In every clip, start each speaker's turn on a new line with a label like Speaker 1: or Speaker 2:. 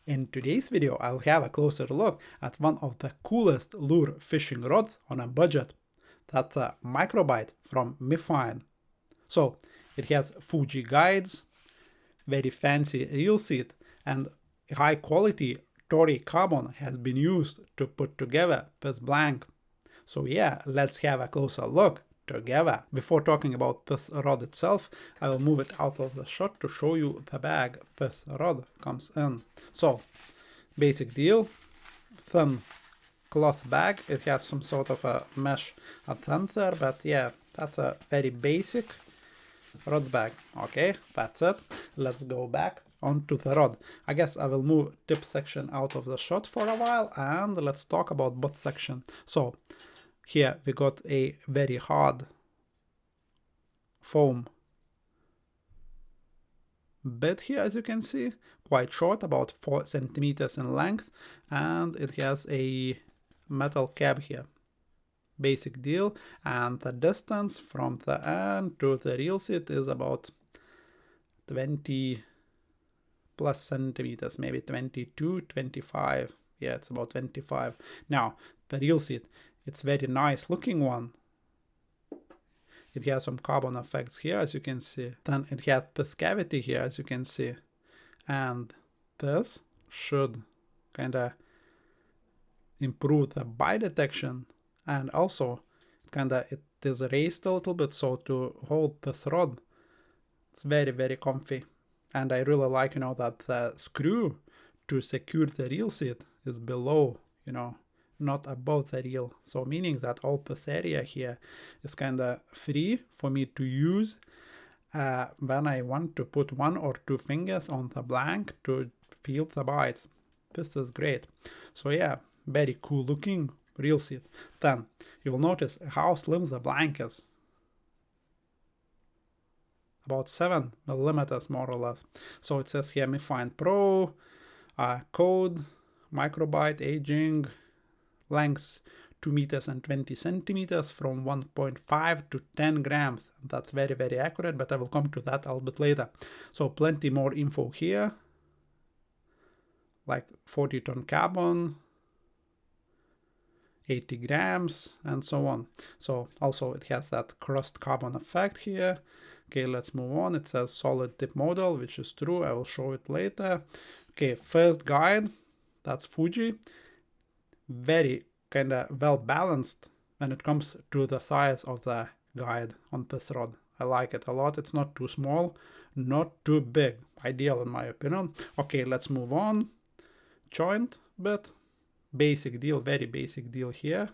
Speaker 1: In today's video, I'll have a closer look at one of the coolest lure fishing rods on a budget. That's a Microbite from Mifine. So it has Fuji guides, very fancy reel seat, and high quality Toray carbon has been used to put together this blank. So yeah, let's have a closer look together. Before talking about this rod itself, I will move it out of the shot to show you the bag this rod comes in. So, basic deal, thin cloth bag. It has some sort of a mesh at the center, but yeah, that's a very basic rod's bag. Okay, that's it. Let's go back onto the rod. I guess I will move tip section out of the shot for a while, and let's talk about butt section. So, here we got a very hard foam bit here, as you can see, quite short, about 4 centimeters in length, and it has a metal cap here. Basic deal, and the distance from the end to the reel seat is about 20 plus centimeters, maybe 22, 25. Yeah, it's about 25. Now, the reel seat, it's very nice looking one. It has some carbon effects here, as you can see. Then it has this cavity here, as you can see. And this should kind of improve the bite detection. And also, it is raised a little bit, so to hold this rod, it's very, very comfy. And I really like, that the screw to secure the reel seat is below, not above the reel. So meaning that all this area here is kind of free for me to use when I want to put 1 or 2 fingers on the blank to feel the bites. This is great. So yeah, very cool looking reel seat. Then you will notice how slim the blank is. About 7 millimeters more or less. So it says here Mifine Pro, code, Microbite, aging, length 2 meters and 20 centimeters from 1.5 to 10 grams. That's very, very accurate, but I will come to that a little bit later. So plenty more info here, like 40-ton carbon, 80 grams, and so on. So also it has that crust carbon effect here. Okay, let's move on. It says solid tip model, which is true. I will show it later. Okay, first guide, that's Fuji. Very kind of well balanced when it comes to the size of the guide on this rod. I like it a lot. It's not too small, not too big. Ideal in my opinion. Okay, let's move on. Joint bit, basic deal, very basic deal here,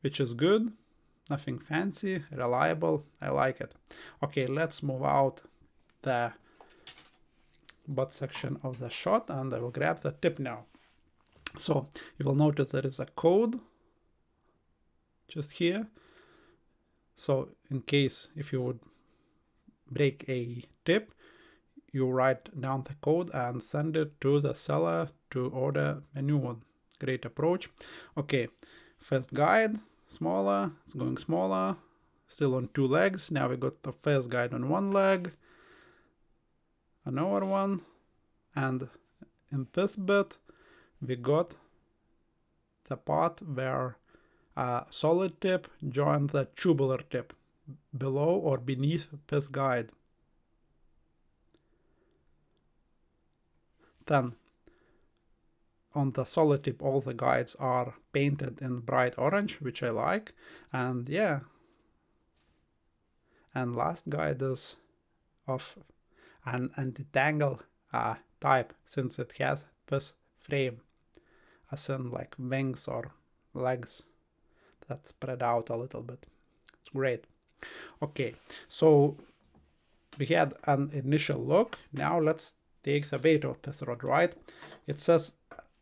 Speaker 1: which is good. Nothing fancy, reliable. I like it. Okay, let's move out the butt section of the shot, and I will grab the tip now. So you will notice there is a code just here. So in case if you would break a tip, you write down the code and send it to the seller to order a new one. Great approach. Okay, first guide, smaller, it's going smaller, still on 2 legs. Now we got the first guide on 1 leg, another one, and in this bit we got the part where a solid tip joined the tubular tip below or beneath this guide. Then on the solid tip all the guides are painted in bright orange, which I like. And yeah, and last guide is of an anti-tangle type, since it has this frame, as in like wings or legs that spread out a little bit. It's great. Okay, so we had an initial look. Now let's take the weight of this rod, right? It says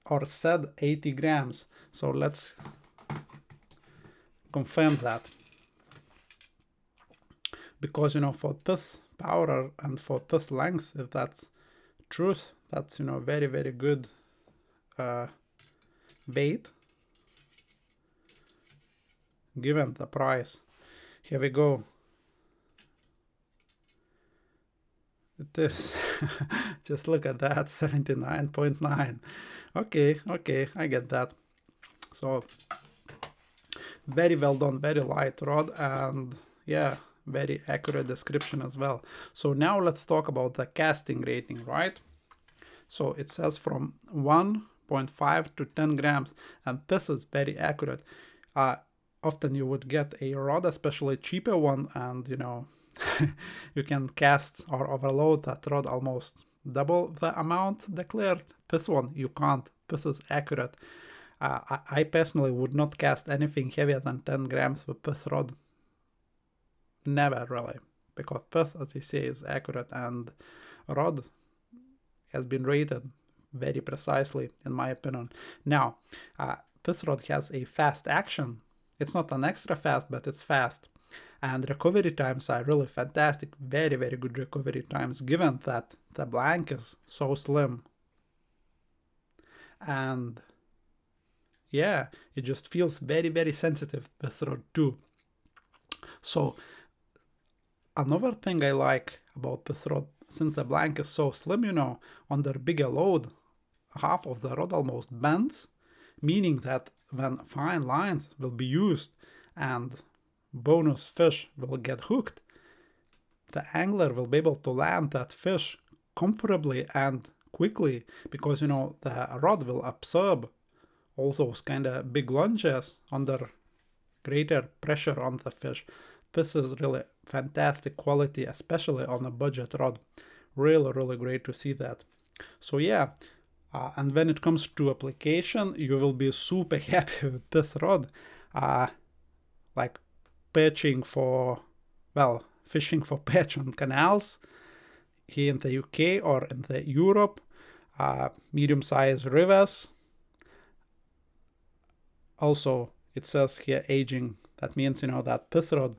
Speaker 1: or said 80 grams. So let's confirm that. Because, for this power and for this length, if that's truth, that's, very, very good weight given the price. Here we go. It is Just look at that, 79.9. Okay, I get that. So very well done, very light rod, and yeah, very accurate description as well. So now let's talk about the casting rating, right? So it says from 1.5 to 10 grams, and this is very accurate. Often you would get a rod, especially cheaper one, and you know, you can cast or overload that rod almost double the amount declared. This one you can't. This is accurate. I personally would not cast anything heavier than 10 grams with this rod. Never really, because this, as you say, is accurate, and rod has been rated very precisely, in my opinion. Now, this rod has a fast action. It's not an extra fast, but it's fast. And recovery times are really fantastic, very, very good recovery times, given that the blank is so slim. And yeah, it just feels very, very sensitive, this rod too. So another thing I like about this rod, since the blank is so slim, you know, under bigger load, half of the rod almost bends, meaning that when fine lines will be used and bonus fish will get hooked, the angler will be able to land that fish comfortably and quickly, because, you know, the rod will absorb all those kind of big lunges under greater pressure on the fish. This is really fantastic quality, especially on a budget rod. Really, really great to see that. So yeah, and when it comes to application, you will be super happy with this rod. Like perching for, well, fishing for perch on canals here in the UK or in the Europe, medium-sized rivers. Also, it says here aging. That means, you know, that this rod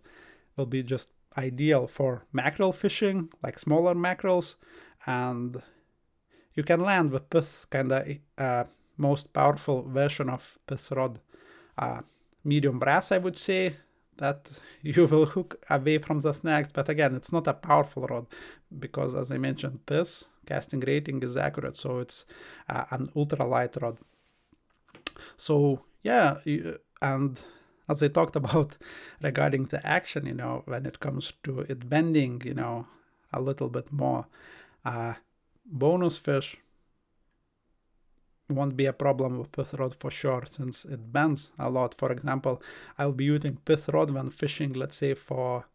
Speaker 1: will be just ideal for mackerel fishing, like smaller mackerels, and you can land with this kind of most powerful version of this rod. Medium brass, I would say, that you will hook away from the snags, but again, it's not a powerful rod, because as I mentioned, this casting rating is accurate, so it's an ultralight rod. So yeah, and as I talked about regarding the action, you know, when it comes to it bending, you know, a little bit more, bonus fish won't be a problem with this rod for sure, since it bends a lot. For example, I'll be using this rod when fishing, let's say for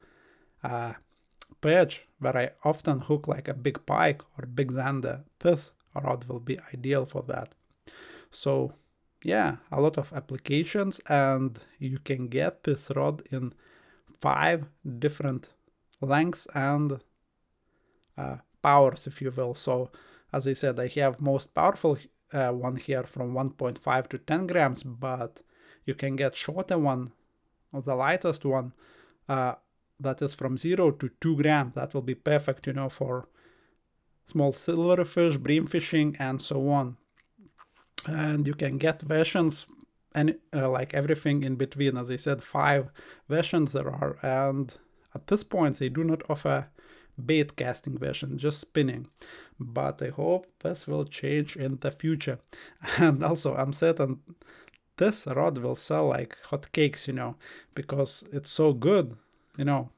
Speaker 1: perch, where I often hook like a big pike or big zander. This rod will be ideal for that. So yeah, a lot of applications, and you can get this rod in 5 different lengths and powers, if you will. So as I said, I have most powerful one here from 1.5 to 10 grams, but you can get shorter one, or the lightest one, that is from 0 to 2 grams. That will be perfect, you know, for small silverfish, bream fishing, and so on. And you can get versions and like everything in between. As I said, 5 versions there are, and at this point they do not offer bait casting version, just spinning, but I hope this will change in the future. And also I'm certain this rod will sell like hotcakes, you know, because it's so good, you know,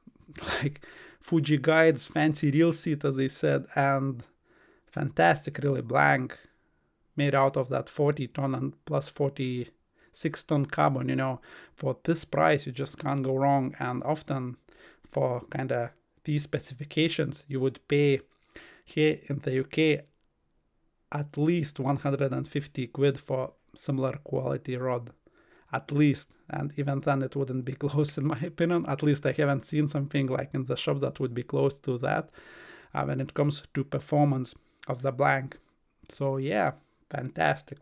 Speaker 1: like Fuji guides, fancy reel seat, as I said, and fantastic, really blank, made out of that 40-ton and plus 46-ton carbon, you know. For this price you just can't go wrong, and often for kind of these specifications you would pay here in the UK at least 150 quid for similar quality rod, at least, and even then it wouldn't be close, in my opinion. At least I haven't seen something like in the shop that would be close to that when it comes to performance of the blank. So yeah, fantastic.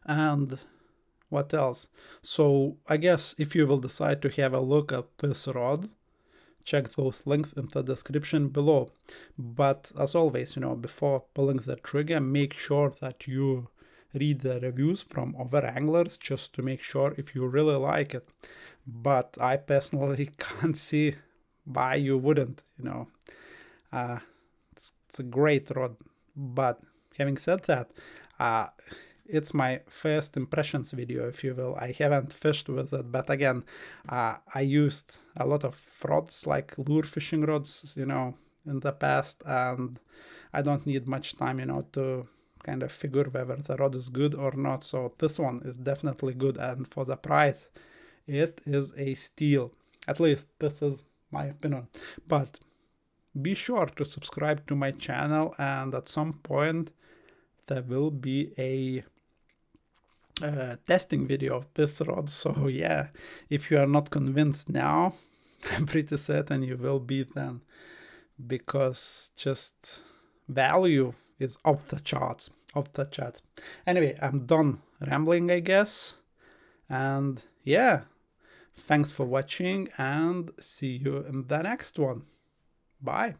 Speaker 1: And what else? So I guess if you will decide to have a look at this rod, check those links in the description below. But as always, you know, before pulling the trigger, make sure that you read the reviews from other anglers, just to make sure if you really like it. But I personally can't see why you wouldn't, you know. it's a great rod. But having said that, it's my first impressions video, if you will. I haven't fished with it, but again, I used a lot of rods, like lure fishing rods, you know, in the past, and I don't need much time, you know, to kind of figure whether the rod is good or not. So this one is definitely good, and for the price, it is a steal. At least this is my opinion. But be sure to subscribe to my channel, and at some point there will be a testing video of this rod. So yeah, if you are not convinced now, I'm pretty certain you will be then, because just value is off the charts, off the chart. Anyway, I'm done rambling, I guess, and yeah, thanks for watching, and see you in the next one. Bye.